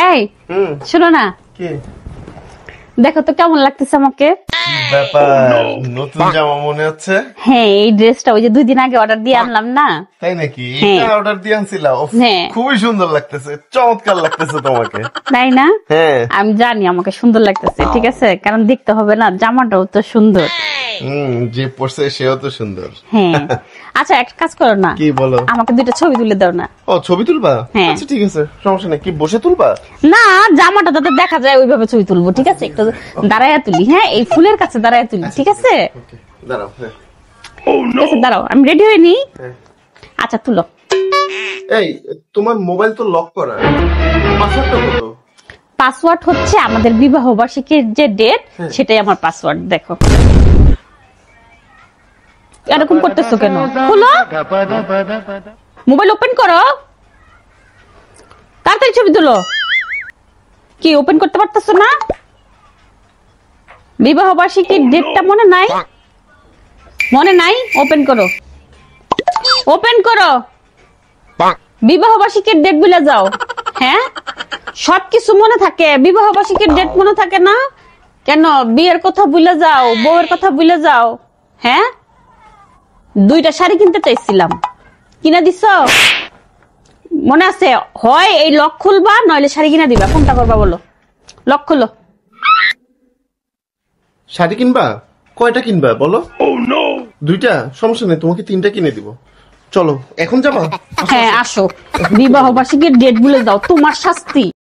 এই শোনো না, কি দেখো তো কেমন লাগতেছে আমাকে। ব্যাপার, নতুন জামা মনে হচ্ছে। হ্যাঁ, এই ড্রেসটা ওই যে 2 দিন আগে অর্ডার দিয়ে আনলাম না। তাই নাকি? হ্যাঁ। এটা অর্ডার দিয়ে আনছিলা? হ্যাঁ। খুবই সুন্দর লাগতেছে, চমৎকার লাগতেছে তোমাকে। তাই না? হ্যাঁ। আমি জানি আমাকে সুন্দর লাগতেছে, ঠিক আছে, কারণ দেখতে হবে না, জামাটাও তো সুন্দর। যে পড়ছে সেও তো সুন্দর। হ্যাঁ। আচ্ছা, একটা কাজ করো না, কি বলো? আমাকে 2টা ছবি তুলে দাও না। ও, ছবি তুলবা? হ্যাঁ। আচ্ছা ঠিক আছে, সমস্যা নেই। কি বসে তুলবা? না, জামাটা যাতে দেখা যায় ওইভাবে ছবি তুলবো, ঠিক আছে? একটু দাঁড়াইয়া তুলি, হ্যাঁ, এই ফুলের কাছে দাঁড়াইয়া তুলি, ঠিক আছে? ওকে, দাঁড়াও। হ্যাঁ। ঠিক আছে, দাঁড়াও, আমি রেডি হয়ে নি। হ্যাঁ। আচ্ছা, তুলো। এই, তোমার মোবাইল তো লক করা, পাসওয়ার্ডটা কত? পাসওয়ার্ড হচ্ছে আমাদের বিবাহ বার্ষিকীর যে ডেট, সেটাই আমার পাসওয়ার্ড। দেখো, এরকম করতেছো কেন? খুলো, মোবাইল ওপেন করো, তাড়াতাড়ি ছবি তুলো। কি ওপেন করতে পারতেছো না? বিবাহ বার্ষিকীর ডেটটা মনে নাই? মনে নাই? ওপেন করো, ওপেন করো, বিবাহ বার্ষিকীর ডেট ভুলে যাও। হ্যাঁ, সবকিছু মনে থাকে, বিবাহ বার্ষিকীর ডেট মনে থাকে না কেন? বিয়ের কথা ভুলে যাও, বউয়ের কথা ভুলে যাও। হ্যাঁ, 2টা শাড়ি কিনতে চাইছিলাম, কিনা দিছ? মনে আছে? হয় এই লক খুলবা, নইলে শাড়ি কিনা দিবা, কোনটা করবা বলো? লক খুলো। শাড়ি কিনবা? কয়টা কিনবা বলো? 2টা? সমস্যা নেই, তোমাকে 3টা কিনে দিব। চলো, এখন যাবা? হ্যাঁ, আসো, বিবাহ বার্ষিকীর ডেট ভুলে যাও, তোমার শাস্তি।